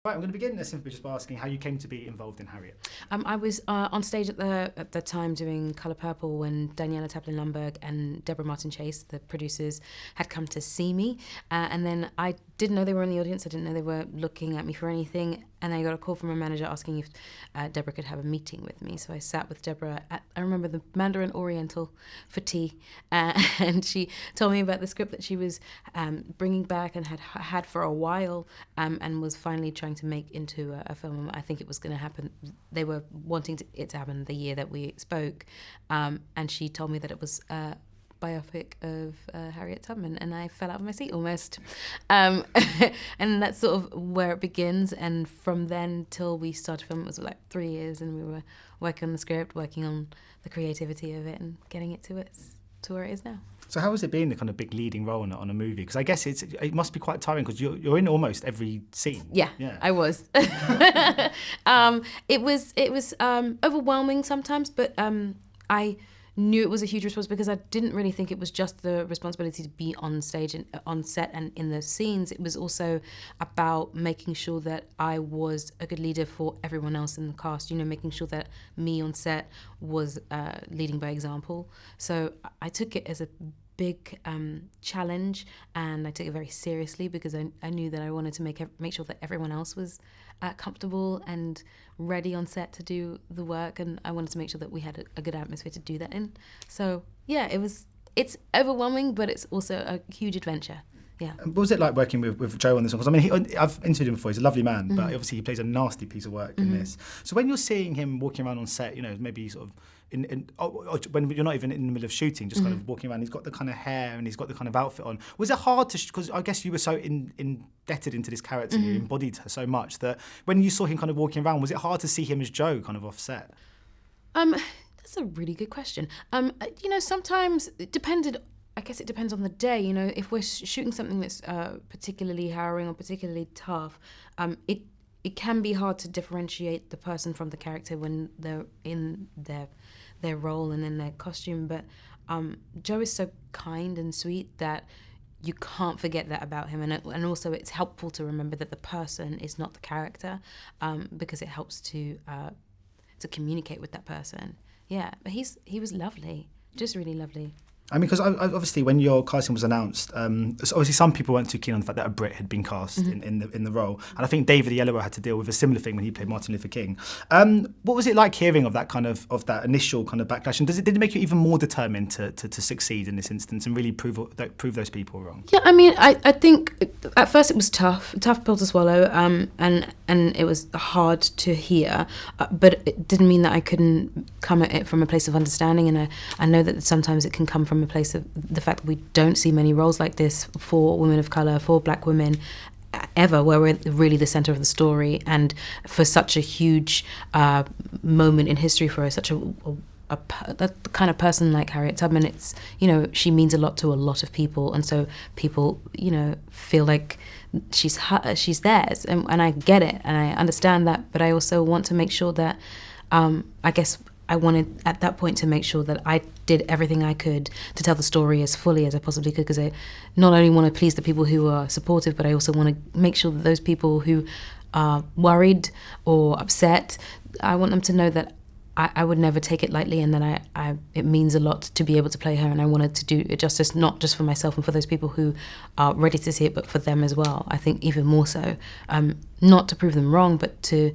Right, I'm going to begin simply just by asking how you came to be involved in Harriet. I was on stage at the time doing Colour Purple when Daniela Taplin-Lumberg and Deborah Martin-Chase, the producers, had come to see me. And then I didn't know they were in the audience. I didn't know they were looking at me for anything. And I got a call from a manager asking if Deborah could have a meeting with me. So I sat with Deborah at, I remember, the Mandarin Oriental for tea. And she told me about the script that she was bringing back and had for a while, and was finally trying to make into a film. I think it was going to happen. They were wanting it to happen the year that we spoke. And she told me that it was biopic of Harriet Tubman, and I fell out of my seat almost. And that's sort of where it begins. And from then till we started filming, it was like 3 years, and we were working on the script, working on the creativity of it, and getting it to where it is now. So how has it been, the kind of big leading role on a movie? Because I guess it must be quite tiring because you're in almost every scene. Yeah. I was. It was overwhelming sometimes, but I knew it was a huge responsibility because I didn't really think it was just the responsibility to be on stage and on set and in the scenes. It was also about making sure that I was a good leader for everyone else in the cast, making sure that me on set was leading by example. So I took it as a big challenge, and I took it very seriously because I knew that I wanted to make sure that everyone else was comfortable and ready on set to do the work, and I wanted to make sure that we had a good atmosphere to do that in. So yeah, it's overwhelming, but it's also a huge adventure. Yeah. What was it like working with Joe on this one? Because I mean, I've interviewed him before. He's a lovely man, but obviously he plays a nasty piece of work in this. So when you're seeing him walking around on set, maybe sort of when you're not even in the middle of shooting, just kind of walking around, he's got the kind of hair and he's got the kind of outfit on. Was it hard to, because I guess you were so indebted into this character, you embodied her so much, that when you saw him kind of walking around, was it hard to see him as Joe kind of off set? That's a really good question. Sometimes it depends on the day. If we're shooting something that's particularly harrowing or particularly tough, it can be hard to differentiate the person from the character when they're in their role and in their costume. But Joe is so kind and sweet that you can't forget that about him. And also it's helpful to remember that the person is not the character, because it helps to communicate with that person. Yeah, but he was lovely, just really lovely. I mean, because obviously when your casting was announced, so obviously some people weren't too keen on the fact that a Brit had been cast in the role, and I think David Oyelowo had to deal with a similar thing when he played Martin Luther King. What was it like hearing of that that initial kind of backlash, and did it make you even more determined to succeed in this instance and really prove those people wrong? Yeah, I mean, I think at first it was tough pill to swallow, and it was hard to hear, but it didn't mean that I couldn't come at it from a place of understanding, and I know that sometimes it can come from a place of the fact that we don't see many roles like this for women of colour, for black women ever, where we're really the centre of the story, and for such a huge moment in history for us, such a kind of person like Harriet Tubman. It's, she means a lot to a lot of people, and so people, feel like she's theirs, and I get it and I understand that, but I also want to make sure that I guess I wanted at that point to make sure that I did everything I could to tell the story as fully as I possibly could, because I not only want to please the people who are supportive, but I also want to make sure that those people who are worried or upset, I want them to know that I would never take it lightly, and that it means a lot to be able to play her, and I wanted to do it justice, not just for myself and for those people who are ready to see it, but for them as well. I think even more so, not to prove them wrong, but to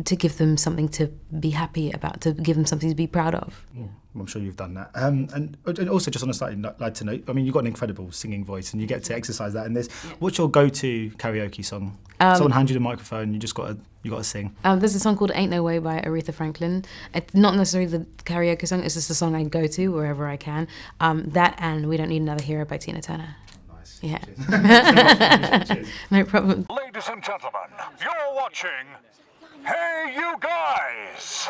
give them something to be happy about, to give them something to be proud of. Yeah, I'm sure you've done that. And also, just on a slightly lighter note, I mean, you've got an incredible singing voice, and you get to exercise that in this. Yeah. What's your go-to karaoke song? Someone hands you the microphone, you got to sing. There's a song called Ain't No Way by Aretha Franklin. It's not necessarily the karaoke song, it's just a song I go to wherever I can. That and We Don't Need Another Hero by Tina Turner. Nice. Yeah. Cheers. No problem. Ladies and gentlemen, you're watching Hey You Guys!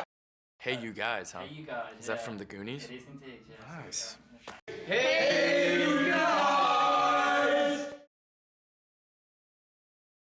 Hey You Guys, huh? Hey You Guys. Is that from the Goonies? It is indeed, yeah. Nice. Hey